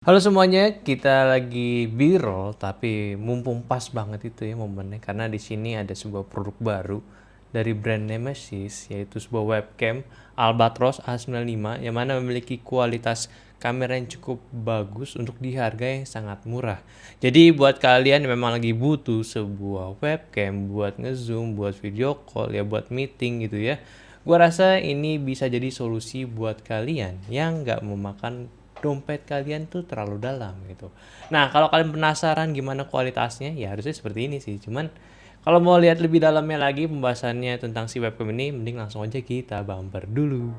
Halo semuanya, kita lagi B-roll tapi mumpung pas banget itu ya momennya karena di sini ada sebuah produk baru dari brand Nemesis yaitu sebuah webcam Albatros A95 yang mana memiliki kualitas kamera yang cukup bagus untuk di harga yang sangat murah. Jadi buat kalian yang memang lagi butuh sebuah webcam buat ngezoom, buat video call ya buat meeting gitu ya. Gua rasa ini bisa jadi solusi buat kalian yang nggak memakan dompet kalian tuh terlalu dalam gitu. Nah, kalau kalian penasaran gimana kualitasnya, ya harusnya seperti ini sih. Cuman kalau mau lihat lebih dalamnya lagi pembahasannya tentang si webcam ini, mending langsung aja kita bumper dulu.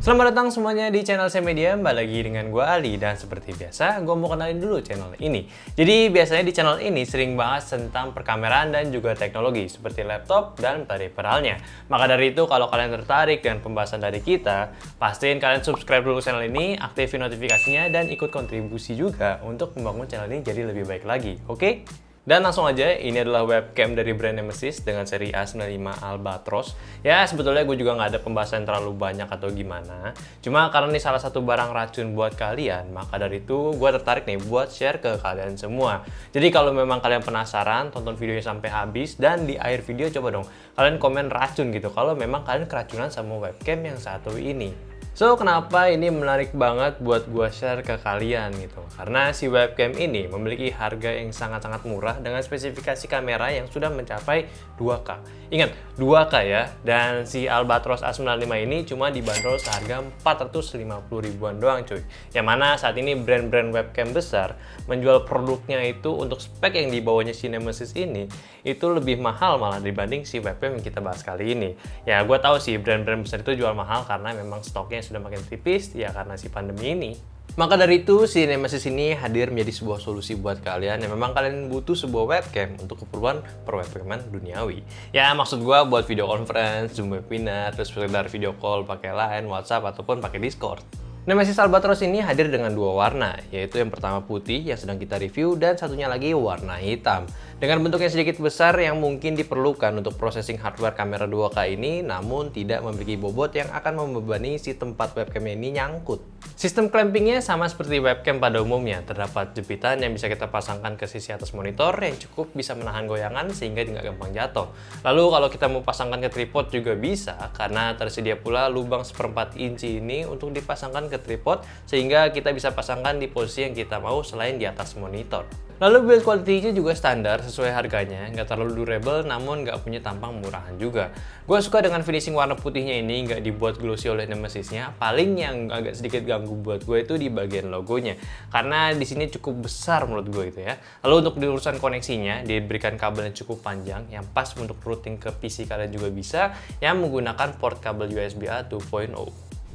Selamat datang semuanya di channel Semedia, kembali lagi dengan gue Ali. Dan seperti biasa, gue mau kenalin dulu channel ini. Jadi biasanya di channel ini sering bahas tentang perkameraan dan juga teknologi seperti laptop dan periferalnya. Maka dari itu kalau kalian tertarik dengan pembahasan dari kita, pastiin kalian subscribe dulu channel ini, aktifin notifikasinya, dan ikut kontribusi juga untuk membangun channel ini jadi lebih baik lagi, oke? Dan langsung aja, ini adalah webcam dari brand Nemesis dengan seri A95 Albatros. Ya, sebetulnya gue juga nggak ada pembahasan terlalu banyak atau gimana. Cuma karena ini salah satu barang racun buat kalian, maka dari itu gue tertarik nih buat share ke kalian semua. Jadi kalau memang kalian penasaran, tonton videonya sampai habis. Dan di akhir video coba dong, kalian komen racun gitu kalau memang kalian keracunan sama webcam yang satu ini. So, kenapa ini menarik banget buat gue share ke kalian gitu? Karena si webcam ini memiliki harga yang sangat-sangat murah dengan spesifikasi kamera yang sudah mencapai 2K. Ingat, 2K ya. Dan si Albatros A95 ini cuma dibanderol seharga 450 ribuan doang cuy. Yang mana saat ini brand-brand webcam besar menjual produknya itu untuk spek yang dibawanya si Nemesis ini itu lebih mahal malah dibanding si webcam yang kita bahas kali ini. Ya, gue tahu sih brand-brand besar itu jual mahal karena memang stoknya sudah makin tipis ya karena si pandemi ini. Maka dari itu si Nemesis ini hadir menjadi sebuah solusi buat kalian yang memang kalian butuh sebuah webcam untuk keperluan perwebcaman duniawi. Ya maksud gua buat video conference, Zoom webinar, terus sekedar video call pakai Line, WhatsApp ataupun pakai Discord. Nemesis Albatros ini hadir dengan dua warna, yaitu yang pertama putih yang sedang kita review dan satunya lagi warna hitam. Dengan bentuk yang sedikit besar yang mungkin diperlukan untuk processing hardware kamera 2K ini, namun tidak memiliki bobot yang akan membebani si tempat webcam ini nyangkut. Sistem clampingnya sama seperti webcam pada umumnya, terdapat jepitan yang bisa kita pasangkan ke sisi atas monitor yang cukup bisa menahan goyangan sehingga tidak gampang jatuh. Lalu kalau kita mau pasangkan ke tripod juga bisa, karena tersedia pula lubang 1/4 inci ini untuk dipasangkan ke tripod sehingga kita bisa pasangkan di posisi yang kita mau selain di atas monitor. Lalu build quality-nya juga standar sesuai harganya, nggak terlalu durable namun nggak punya tampang murahan juga. Gue suka dengan finishing warna putihnya ini, nggak dibuat glossy oleh Nemesisnya. Paling yang agak sedikit ganggu buat gue itu di bagian logonya, karena di sini cukup besar menurut gue itu ya. Lalu untuk di urusan koneksinya, diberikan kabel yang cukup panjang, yang pas untuk routing ke PC kalian juga bisa, yang menggunakan port kabel USB A 2.0.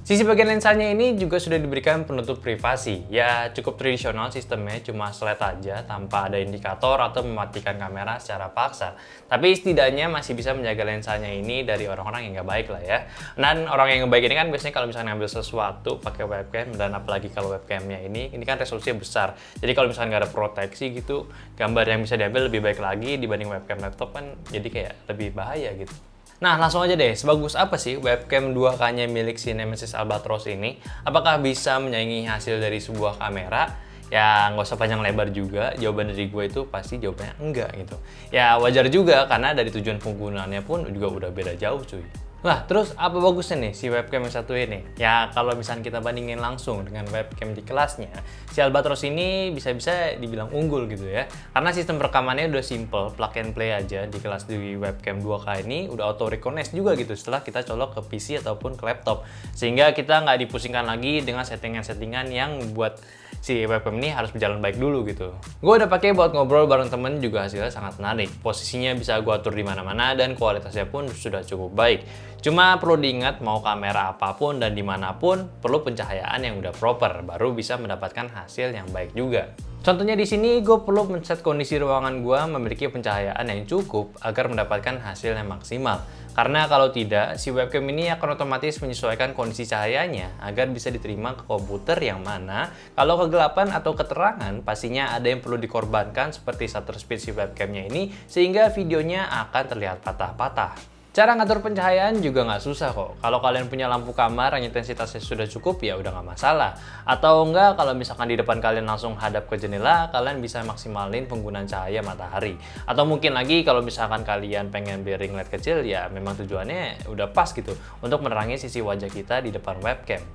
Sisi bagian lensanya ini juga sudah diberikan penutup privasi. Ya cukup tradisional sistemnya, cuma slide aja tanpa ada indikator atau mematikan kamera secara paksa. Tapi setidaknya masih bisa menjaga lensanya ini dari orang-orang yang nggak baik lah ya. Dan orang yang nggak baik ini kan biasanya kalau misalnya ngambil sesuatu pakai webcam, dan apalagi kalau webcamnya ini kan resolusinya besar. Jadi kalau misalnya nggak ada proteksi gitu, gambar yang bisa diambil lebih baik lagi dibanding webcam laptop kan jadi kayak lebih bahaya gitu. Nah, langsung aja deh, sebagus apa sih webcam 2K-nya milik si Nemesis Albatros ini? Apakah bisa menyaingi hasil dari sebuah kamera? Ya, nggak usah panjang lebar juga, jawaban dari gue itu pasti jawabannya enggak gitu. Ya, wajar juga karena dari tujuan penggunaannya pun juga udah beda jauh cuy. Lah, terus apa bagusnya nih si webcam yang satu ini? Ya, kalau misalnya kita bandingin langsung dengan webcam di kelasnya, si Albatros ini bisa-bisa dibilang unggul gitu ya. Karena sistem rekamannya udah simple, plug and play aja di kelas di webcam 2K ini udah auto recognize juga gitu setelah kita colok ke PC ataupun ke laptop. Sehingga kita nggak dipusingkan lagi dengan settingan-settingan yang buat si webcam ini harus berjalan baik dulu gitu. Gue udah pakai buat ngobrol bareng temen juga hasilnya sangat menarik. Posisinya bisa gue atur di mana-mana dan kualitasnya pun sudah cukup baik. Cuma perlu diingat mau kamera apapun dan dimanapun perlu pencahayaan yang udah proper baru bisa mendapatkan hasil yang baik juga. Contohnya di sini gue perlu men-set kondisi ruangan gue memiliki pencahayaan yang cukup agar mendapatkan hasil yang maksimal. Karena kalau tidak, si webcam ini akan otomatis menyesuaikan kondisi cahayanya agar bisa diterima ke komputer yang mana kalau kegelapan atau keterangan pastinya ada yang perlu dikorbankan seperti shutter speed si webcamnya ini sehingga videonya akan terlihat patah-patah. Cara ngatur pencahayaan juga nggak susah kok. Kalau kalian punya lampu kamar yang intensitasnya sudah cukup ya udah nggak masalah. Atau enggak kalau misalkan di depan kalian langsung hadap ke jendela, kalian bisa maksimalin penggunaan cahaya matahari. Atau mungkin lagi kalau misalkan kalian pengen beli ring light kecil ya memang tujuannya udah pas gitu untuk menerangi sisi wajah kita di depan webcam.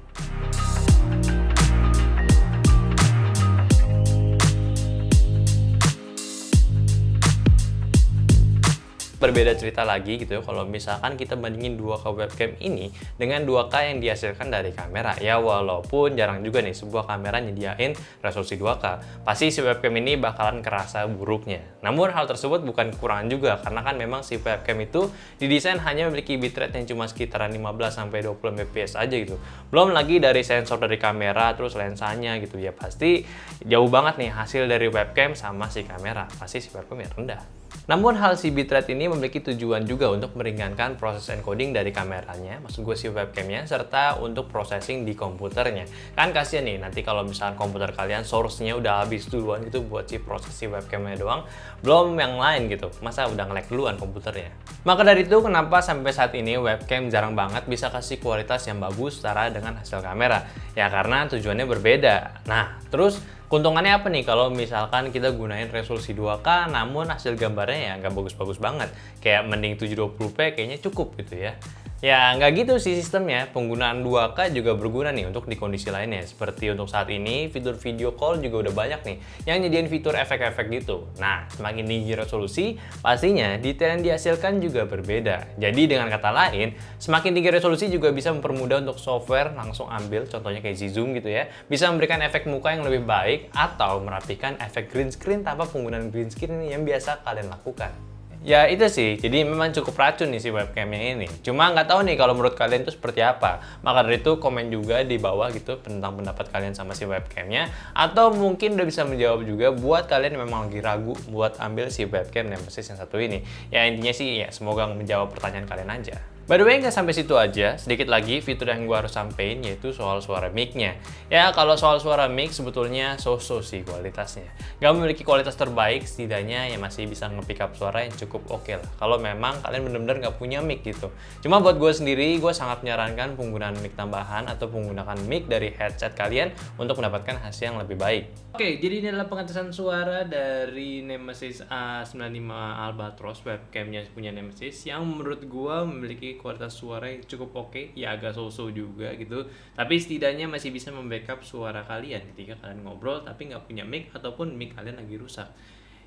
Berbeda cerita lagi gitu ya kalau misalkan kita bandingin 2K webcam ini dengan 2K yang dihasilkan dari kamera. Ya walaupun jarang juga nih sebuah kamera nyediain resolusi 2K. Pasti si webcam ini bakalan kerasa buruknya. Namun hal tersebut bukan kekurangan juga karena kan memang si webcam itu didesain hanya memiliki bitrate yang cuma sekitaran 15-20 fps aja gitu. Belum lagi dari sensor dari kamera terus lensanya gitu ya pasti jauh banget nih hasil dari webcam sama si kamera. Pasti si webcam ya rendah. Namun hal si bitrate ini memiliki tujuan juga untuk meringankan proses encoding dari kameranya, maksud gue si webcamnya, serta untuk processing di komputernya. Kan kasihan nih, nanti kalau misalkan komputer kalian source-nya udah habis duluan gitu buat si proses si webcamnya doang, belum yang lain gitu, masa udah nge-lag duluan komputernya. Maka dari itu kenapa sampai saat ini webcam jarang banget bisa kasih kualitas yang bagus setara dengan hasil kamera. Ya karena tujuannya berbeda. Nah, terus keuntungannya apa nih kalau misalkan kita gunain resolusi 2K namun hasil gambarnya ya nggak bagus-bagus banget. Kayak mending 720p kayaknya cukup gitu ya. Ya nggak gitu sih sistemnya, penggunaan 2K juga berguna nih untuk di kondisi lainnya. Seperti untuk saat ini, fitur video call juga udah banyak nih yang nyediain fitur efek-efek gitu. Nah, semakin tinggi resolusi, pastinya detail yang dihasilkan juga berbeda. Jadi dengan kata lain, semakin tinggi resolusi juga bisa mempermudah untuk software langsung ambil, contohnya kayak Zoom gitu ya, bisa memberikan efek muka yang lebih baik atau merapikan efek green screen tanpa penggunaan green screen yang biasa kalian lakukan. Ya itu sih, jadi memang cukup racun nih si webcamnya ini. Cuma nggak tahu nih kalau menurut kalian itu seperti apa. Maka dari itu komen juga di bawah gitu tentang pendapat kalian sama si webcamnya. Atau mungkin udah bisa menjawab juga buat kalian yang memang lagi ragu buat ambil si webcam Nemesis yang satu ini. Ya intinya sih ya semoga menjawab pertanyaan kalian aja. By the way, nggak sampai situ aja, sedikit lagi fitur yang gue harus sampein yaitu soal suara mic-nya. Ya, kalau soal suara mic sebetulnya so-so sih kualitasnya. Nggak memiliki kualitas terbaik, setidaknya ya masih bisa nge-pick up suara yang cukup oke lah. Kalau memang kalian benar-benar nggak punya mic gitu. Cuma buat gue sendiri, gue sangat menyarankan penggunaan mic tambahan atau penggunaan mic dari headset kalian untuk mendapatkan hasil yang lebih baik. Oke, jadi ini adalah pengetesan suara dari Nemesis A95 Albatros, webcamnya punya Nemesis, yang menurut gue memiliki kualitas suara yang cukup oke, ya agak so-so juga gitu, tapi setidaknya masih bisa membackup suara kalian ketika kalian ngobrol tapi nggak punya mic ataupun mic kalian lagi rusak.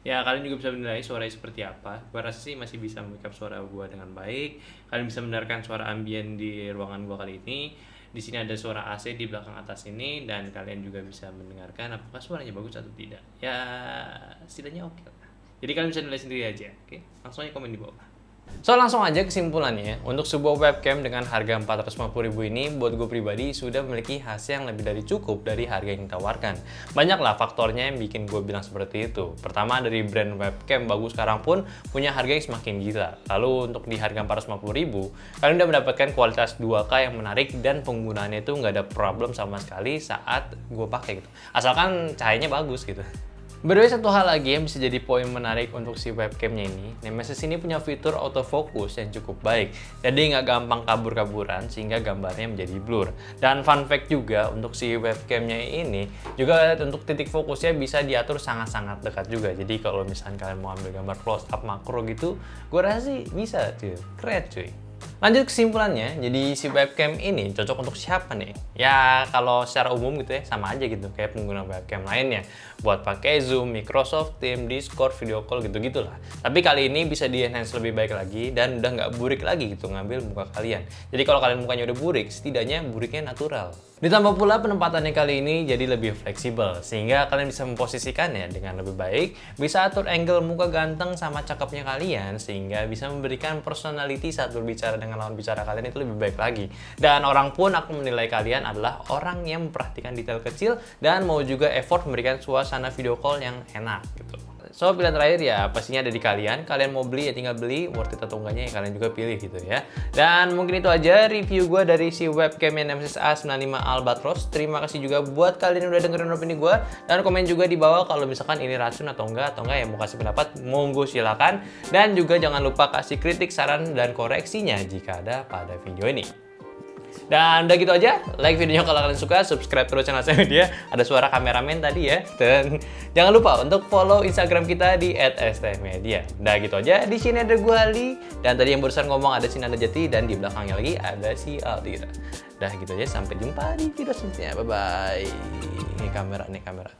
Ya kalian juga bisa menilai suaranya seperti apa. Gua rasa sih masih bisa membackup suara gua dengan baik. Kalian bisa mendengarkan suara ambien di ruangan gua kali ini. Di sini ada suara AC di belakang atas ini dan kalian juga bisa mendengarkan apakah suaranya bagus atau tidak. Ya setidaknya oke lah. Jadi kalian bisa nilai sendiri aja, oke? Langsung aja komen di bawah. So langsung aja kesimpulannya, untuk sebuah webcam dengan harga 450.000 ini buat gue pribadi sudah memiliki hasil yang lebih dari cukup dari harga yang ditawarkan. Banyaklah faktornya yang bikin gue bilang seperti itu. Pertama dari brand webcam bagus sekarang pun punya harga yang semakin gila. Lalu untuk di harga 450.000, kalian udah mendapatkan kualitas 2K yang menarik dan penggunaannya itu nggak ada problem sama sekali saat gue pakai gitu. Asalkan cahayanya bagus gitu. Berdua satu hal lagi yang bisa jadi poin menarik untuk si webcamnya ini, Nemesis ini punya fitur autofocus yang cukup baik, jadi nggak gampang kabur-kaburan sehingga gambarnya menjadi blur. Dan fun fact juga untuk si webcamnya ini, juga untuk titik fokusnya bisa diatur sangat-sangat dekat juga. Jadi kalau misalnya kalian mau ambil gambar close up makro gitu, gue rasa sih bisa cuy, keren cuy. Lanjut kesimpulannya, jadi si webcam ini cocok untuk siapa nih? Ya kalau secara umum gitu ya, sama aja gitu kayak pengguna webcam lainnya. Buat pakai Zoom, Microsoft Teams, Discord, video call gitu-gitulah. Tapi kali ini bisa di-enhance lebih baik lagi dan udah nggak burik lagi gitu ngambil muka kalian. Jadi kalau kalian mukanya udah burik, setidaknya buriknya natural. Ditambah pula penempatannya kali ini jadi lebih fleksibel, sehingga kalian bisa memposisikannya dengan lebih baik, bisa atur angle muka ganteng sama cakepnya kalian, sehingga bisa memberikan personality saat berbicara dengan lawan bicara kalian itu lebih baik lagi. Dan orang pun akan menilai kalian adalah orang yang memperhatikan detail kecil dan mau juga effort memberikan suasana video call yang enak gitu. So, pilihan terakhir ya pastinya ada di kalian. Kalian mau beli ya tinggal beli, worth it atau enggaknya ya kalian juga pilih gitu ya. Dan mungkin itu aja review gue dari si webcam Nemesis A95 Albatros. Terima kasih juga buat kalian yang udah dengerin opini gue. Dan komen juga di bawah kalau misalkan ini racun atau enggak ya mau kasih pendapat, monggo silakan. Dan juga jangan lupa kasih kritik, saran, dan koreksinya jika ada pada video ini. Dan udah gitu aja, like videonya kalau kalian suka, subscribe terus channel saya media. Ada suara kameramen tadi ya. Dan jangan lupa untuk follow Instagram kita di @stmedia. Udah gitu aja, di sini ada gue Ali, dan tadi yang barusan ngomong ada si Nanda Jati, dan di belakangnya lagi ada si Aldira. Udah gitu aja, sampai jumpa di video selanjutnya. Bye bye. Ini kamera.